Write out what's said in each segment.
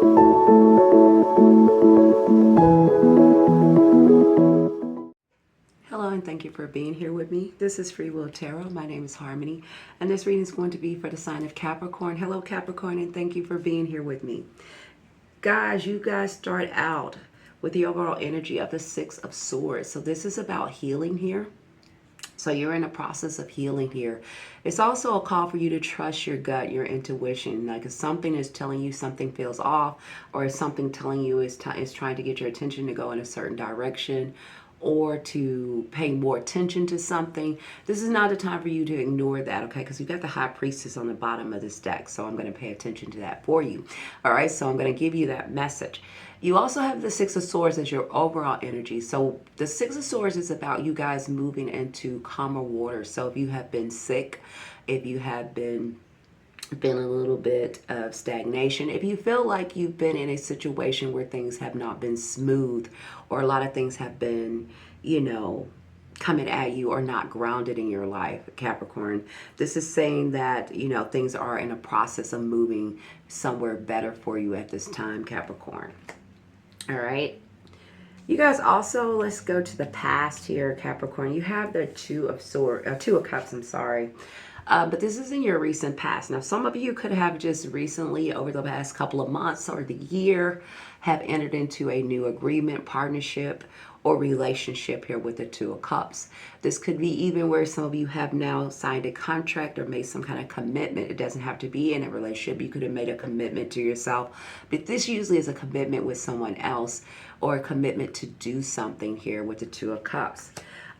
Hello and thank you for being here with me. This is Free Will Tarot. My name is Harmony and this reading is going to be for the sign of Capricorn. Hello Capricorn, and thank you for being here with me. Guys, you guys start out with the overall energy of the Six of Swords. So this is about healing here. So you're in a process of healing here. It's also a call for you to trust your gut, your intuition. Like if something is telling you something feels off, or if something telling you is trying to get your attention to go in a certain direction, or to pay more attention to something, this is not the time for you to ignore that, okay? Because you've got the High Priestess on the bottom of this deck, so I'm going to pay attention to that for you. All right, so I'm going to give you that message. You also have the Six of Swords as your overall energy. So the Six of Swords is about you guys moving into calmer water. So if you have been sick, if you have been feeling a little bit of stagnation, if you feel like you've been in a situation where things have not been smooth, or a lot of things have been, you know, coming at you or not grounded in your life, Capricorn, this is saying that, you know, things are in a process of moving somewhere better for you at this time, Capricorn. All right. You guys also, let's go to the past here, Capricorn. You have the Two of Cups, I'm sorry. But this is in your recent past. Now, some of you could have just recently, over the past couple of months or the year, have entered into a new agreement, partnership, or relationship here with the Two of Cups. This could be even where some of you have now signed a contract or made some kind of commitment. It doesn't have to be in a relationship. You could have made a commitment to yourself, but this usually is a commitment with someone else, or a commitment to do something here with the Two of Cups.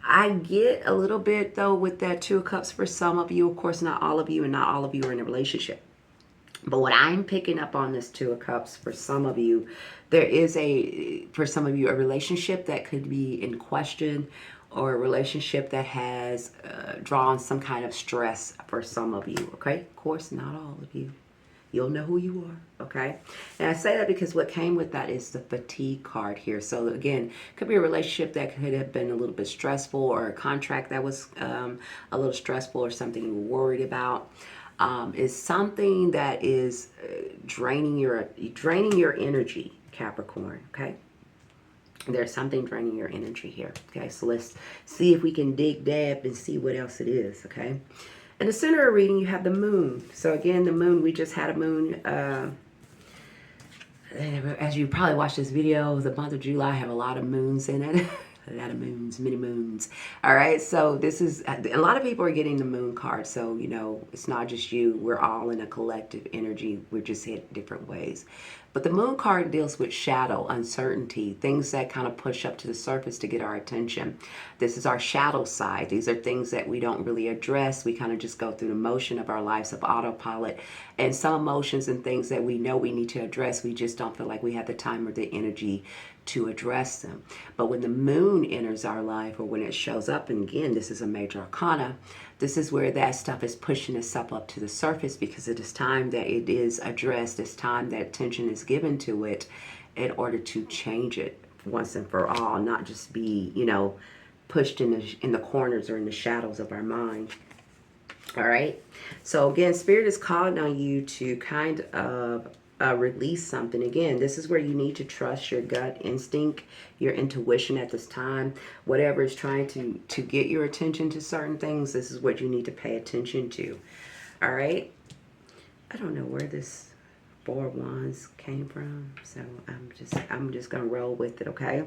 I get a little bit though with that Two of Cups for some of you. Of course, not all of you, and not all of you are in a relationship. But what I'm picking up on this Two of Cups, for some of you, there is for some of you, a relationship that could be in question, or a relationship that has drawn some kind of stress for some of you, okay? Of course, not all of you. You'll know who you are, okay? And I say that because what came with that is the Fatigue card here. So again, it could be a relationship that could have been a little bit stressful, or a contract that was a little stressful, or something you were worried about. Is something that is draining your energy, Capricorn, okay? There's something draining your energy here, okay? So let's see if we can dig deep and see what else it is, okay? In the center of reading, you have the moon. So again, the moon, we just had a moon. As you probably watched this video, the month of July have a lot of moons in it. A lot of moons, many moons. All right, so this is, a lot of people are getting the moon card. So, you know, it's not just you. We're all in a collective energy. We're just hit different ways. But the moon card deals with shadow, uncertainty, things that kind of push up to the surface to get our attention. This is our shadow side. These are things that we don't really address. We kind of just go through the motion of our lives of autopilot. And some emotions and things that we know we need to address, we just don't feel like we have the time or the energy to address them. But when the moon enters our life, or when it shows up, and again, this is a major arcana, this is where that stuff is pushing itself up to the surface, because it is time that it is addressed. It's time that attention is given to it in order to change it once and for all, not just be, you know, pushed in the corners or in the shadows of our mind. All right. So again, Spirit is calling on you to kind of release something. Again, this is where you need to trust your gut instinct, your intuition at this time. Whatever is trying to get your attention to certain things, this is what you need to pay attention to. All right. I don't know where this Four of Wands came from, so I'm just gonna roll with it. Okay.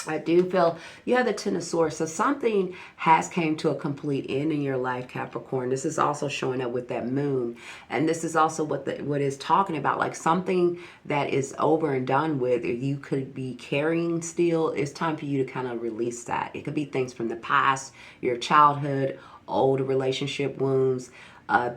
I do feel you have the Ten of Swords. So something has came to a complete end in your life, Capricorn. This is also showing up with that moon. And this is also what is talking about, like something that is over and done with, or you could be carrying still. It's time for you to kind of release that. It could be things from the past, your childhood, old relationship wounds,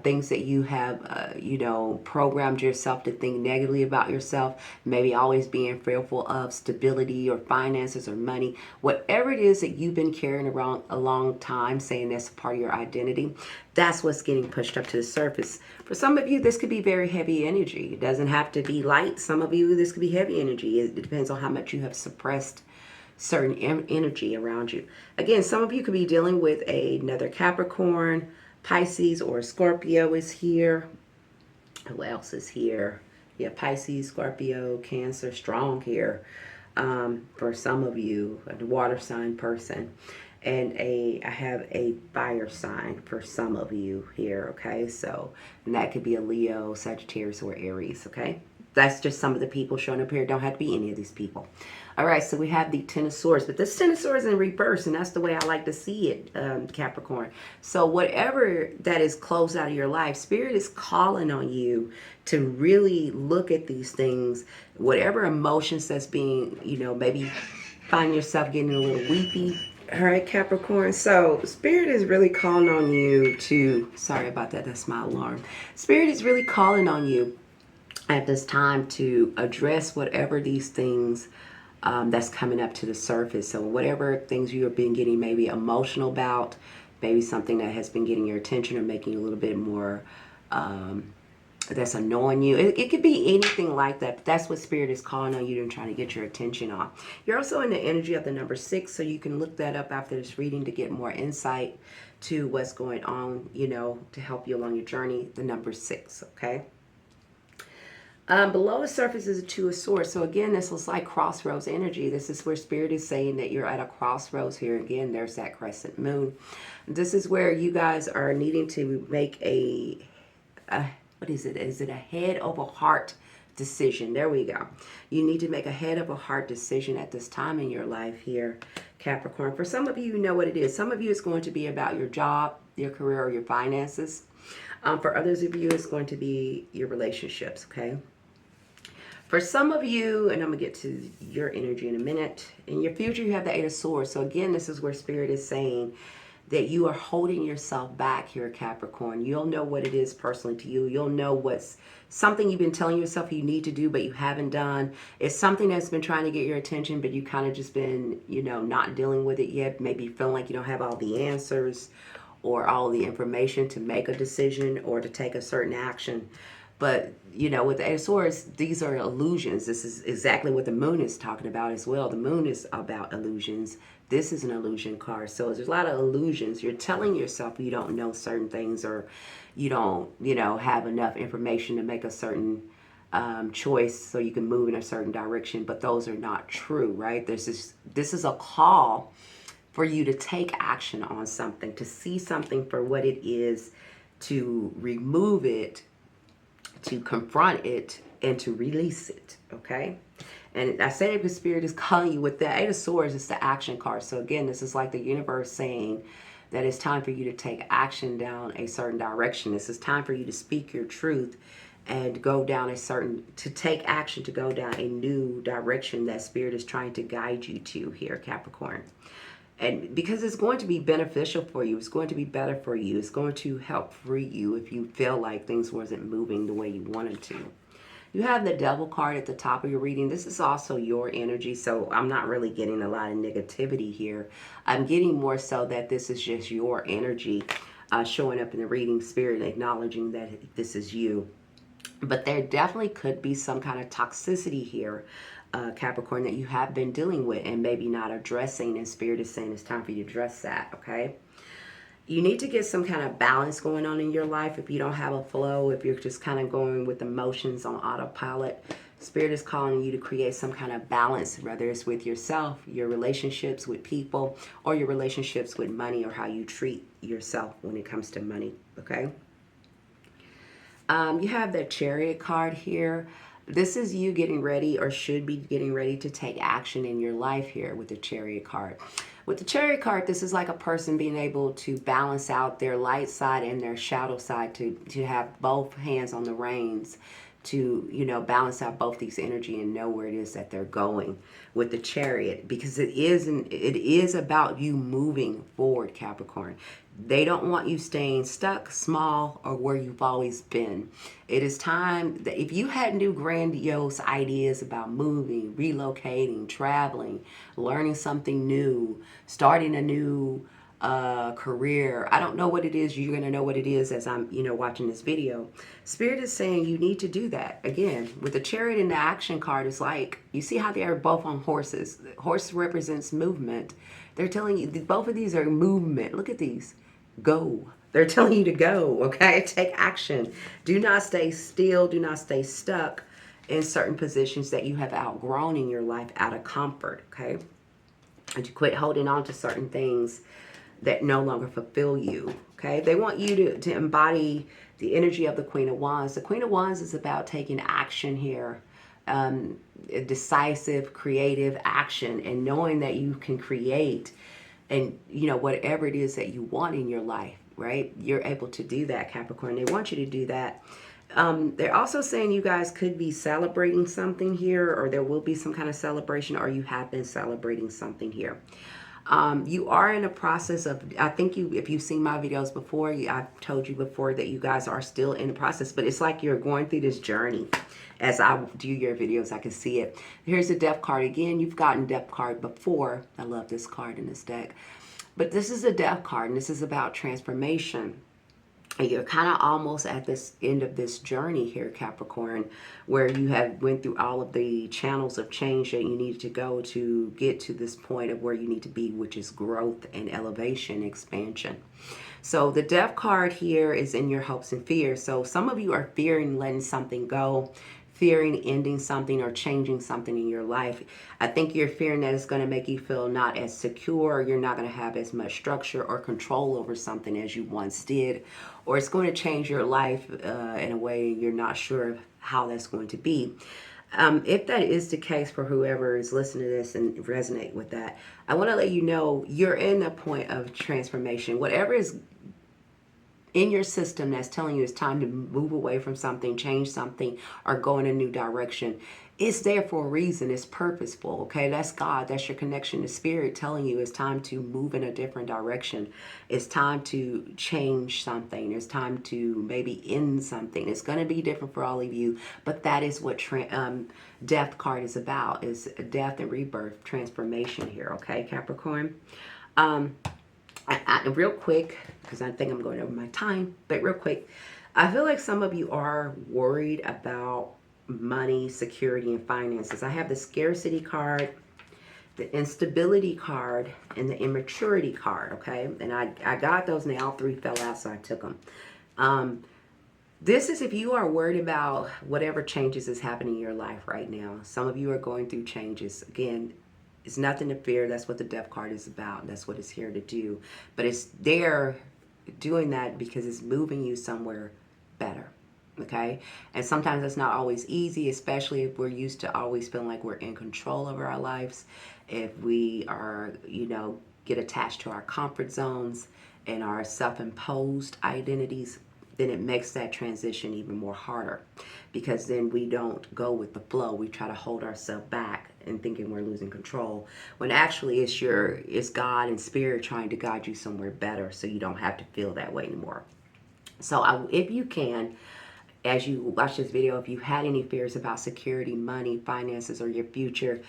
things that you have, you know, programmed yourself to think negatively about yourself, maybe always being fearful of stability or finances or money, whatever it is that you've been carrying around a long time, saying that's a part of your identity, that's what's getting pushed up to the surface. For some of you, this could be very heavy energy. It doesn't have to be light. Some of you, this could be heavy energy. It depends on how much you have suppressed certain energy around you. Again, some of you could be dealing with another Capricorn, Pisces, or Scorpio is here. Who else is here? Yeah, Pisces, Scorpio, Cancer, strong here. For some of you, a water sign person. And I have a fire sign for some of you here, okay? So, and that could be a Leo, Sagittarius, or Aries, okay? That's just some of the people showing up here. Don't have to be any of these people. All right, so we have the Ten of Swords, but this Ten of Swords in reverse, and that's the way I like to see it, Capricorn. So whatever that is closed out of your life, Spirit is calling on you to really look at these things, whatever emotions that's being, maybe find yourself getting a little weepy. All right, Capricorn. So Spirit is really calling on you to, sorry about that, that's my alarm. Spirit is really calling on you at this time to address whatever these things that's coming up to the surface. So whatever things you have been getting maybe emotional about, maybe something that has been getting your attention or making you a little bit more that's annoying you. It could be anything like that. But that's what Spirit is calling on you and trying to get your attention on. You're also in the energy of the number 6, so you can look that up after this reading to get more insight to what's going on, to help you along your journey. The number 6, okay? Below the surface is a Two of Swords. So again, this is like crossroads energy. This is where Spirit is saying that you're at a crossroads here. Again, there's that crescent moon. This is where you guys are needing to make what is it? Is it a head over heart decision? There we go. You need to make a head over heart decision at this time in your life here, Capricorn. For some of you, you know what it is. Some of you, it's going to be about your job, your career, or your finances. For others of you, it's going to be your relationships, okay? For some of you, and I'm going to get to your energy in a minute, in your future, you have the Eight of Swords. So again, this is where Spirit is saying that you are holding yourself back here, Capricorn. You'll know what it is personally to you. You'll know what's something you've been telling yourself you need to do, but you haven't done. It's something that's been trying to get your attention, but you kind of just been, not dealing with it yet. Maybe feeling like you don't have all the answers or all the information to make a decision or to take a certain action. But, with the Eight of Swords, these are illusions. This is exactly what the moon is talking about as well. The moon is about illusions. This is an illusion card. So there's a lot of illusions. You're telling yourself you don't know certain things, or you don't, have enough information to make a certain choice so you can move in a certain direction. But those are not true, right? This is a call for you to take action on something, to see something for what it is, to remove it, to confront it, and to release it, okay? And I say the Spirit is calling you with the Eight of Swords. It's the action card. So again, this is like the universe saying that it's time for you to take action down a certain direction. This is time for you to speak your truth and go down to take action, to go down a new direction that Spirit is trying to guide you to here, Capricorn. And because it's going to be beneficial for you, it's going to be better for you, it's going to help free you if you feel like things wasn't moving the way you wanted to. You have the Devil card at the top of your reading. This is also your energy, so I'm not really getting a lot of negativity here. I'm getting more so that this is just your energy showing up in the reading, Spirit acknowledging that this is you. But there definitely could be some kind of toxicity here, Capricorn, that you have been dealing with and maybe not addressing, and Spirit is saying it's time for you to address that, okay? You need to get some kind of balance going on in your life. If you don't have a flow, if you're just kind of going with emotions on autopilot, Spirit is calling you to create some kind of balance, whether it's with yourself, your relationships with people, or your relationships with money, or how you treat yourself when it comes to money, okay? You have the Chariot card here. This is you getting ready, or should be getting ready, to take action in your life here with the Chariot card. With the Chariot card, this is like a person being able to balance out their light side and their shadow side, to have both hands on the reins, to balance out both these energy and know where it is that they're going with the Chariot, because it is about you moving forward, Capricorn. They don't want you staying stuck, small, or where you've always been. It is time that if you had new grandiose ideas about moving, relocating, traveling, learning something new, starting a new career, I don't know what it is. You're going to know what it is as I'm, watching this video. Spirit is saying you need to do that. Again, with the Chariot and the action card, it's like, you see how they are both on horses. Horse represents movement. They're telling you, both of these are movement. Look at these. Go. They're telling you to go, okay? Take action. Do not stay still. Do not stay stuck. in certain positions that you have outgrown in your life out of comfort, okay? And to quit holding on to certain things that no longer fulfill you, okay? They want you to embody the energy of the Queen of Wands. The Queen of Wands is about taking action here, decisive, creative action, and knowing that you can create and, you know, whatever it is that you want in your life, right? You're able to do that, Capricorn. They want you to do that. They're also saying you guys could be celebrating something here, or there will be some kind of celebration, or you have been celebrating something here. You are in a process of, I think if you've seen my videos before, I've told you before that you guys are still in the process, but it's like you're going through this journey. As I do your videos, I can see it. Here's the Death card again. You've gotten Death card before. I love this card in this deck. But this is a Death card, and this is about transformation. And you're kind of almost at this end of this journey here, Capricorn, where you have went through all of the channels of change that you needed to go to get to this point of where you need to be, which is growth and elevation, expansion. So the Death card here is in your hopes and fears. So some of you are fearing letting something go, fearing ending something or changing something in your life. I think you're fearing that it's going to make you feel not as secure, or you're not going to have as much structure or control over something as you once did, or it's going to change your life in a way you're not sure how that's going to be. If that is the case for whoever is listening to this and resonate with that, I want to let you know you're in a point of transformation. Whatever is in your system that's telling you it's time to move away from something, change something, or go in a new direction, it's there for a reason. It's purposeful, okay? That's God. That's your connection to spirit telling you it's time to move in a different direction. It's time to change something. It's time to maybe end something. It's going to be different for all of you, but that is what Death card is about, is death and rebirth, transformation here, okay, Capricorn? Real quick, because I think I'm going over my time, but real quick, I feel like some of you are worried about money, security, and finances. I have the scarcity card, the instability card, and the immaturity card, okay? And I got those, and they all three fell out, so I took them. This is if you are worried about whatever changes is happening in your life right now. Some of you are going through changes. Again, it's nothing to fear. That's what the Death card is about. That's what it's here to do. But it's there doing that because it's moving you somewhere better. Okay? And sometimes it's not always easy, especially if we're used to always feeling like we're in control over our lives. If we are, you know, get attached to our comfort zones and our self-imposed identities, then it makes that transition even more harder, because then we don't go with the flow. We try to hold ourselves back and thinking we're losing control, when actually it's God and spirit trying to guide you somewhere better, so you don't have to feel that way anymore. So if you can, as you watch this video, if you had any fears about security, money, finances, or your future,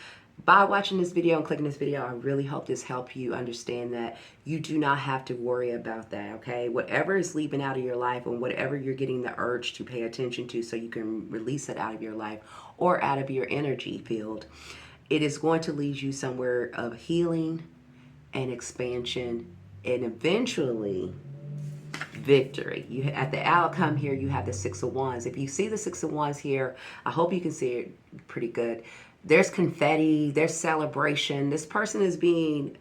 by watching this video and clicking this video, I really hope this helped you understand that you do not have to worry about that, okay? Whatever is leaving out of your life, and whatever you're getting the urge to pay attention to so you can release it out of your life or out of your energy field, it is going to lead you somewhere of healing and expansion and eventually victory. At the outcome here, you have the Six of Wands. If you see the Six of Wands here, I hope you can see it pretty good. There's confetti, there's celebration. This person is being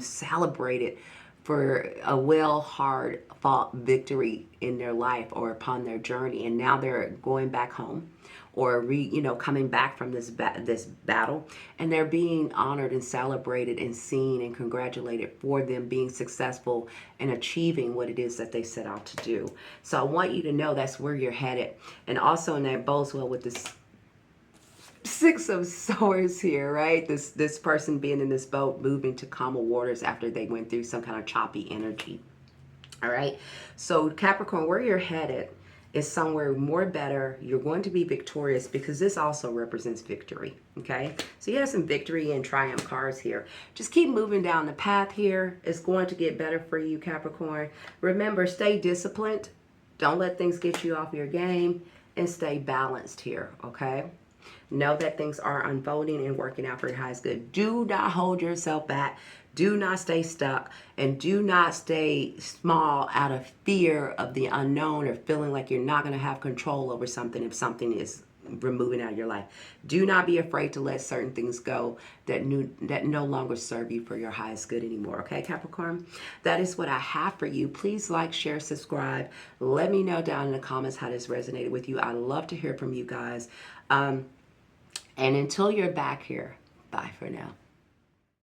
celebrated for a hard fought victory in their life or upon their journey, and now they're going back home, or coming back from this battle, and they're being honored and celebrated and seen and congratulated for them being successful and achieving what it is that they set out to do. So I want you to know that's where you're headed. And also, and that bodes well with this Six of Swords here, right? This person being in this boat, moving to calmer waters after they went through some kind of choppy energy. All right. So Capricorn, where you're headed is somewhere more better. You're going to be victorious, because this also represents victory. Okay. So you have some victory and triumph cards here. Just keep moving down the path here. It's going to get better for you, Capricorn. Remember, stay disciplined. Don't let things get you off your game, and stay balanced here. Okay. Know that things are unfolding and working out for your highest good. Do not hold yourself back. Do not stay stuck, and do not stay small out of fear of the unknown, or feeling like you're not going to have control over something if something is removing out of your life. Do not be afraid to let certain things go that no longer serve you for your highest good anymore. Okay, Capricorn? That is what I have for you. Please like, share, subscribe. Let me know down in the comments how this resonated with you. I love to hear from you guys. And until you're back here, bye for now.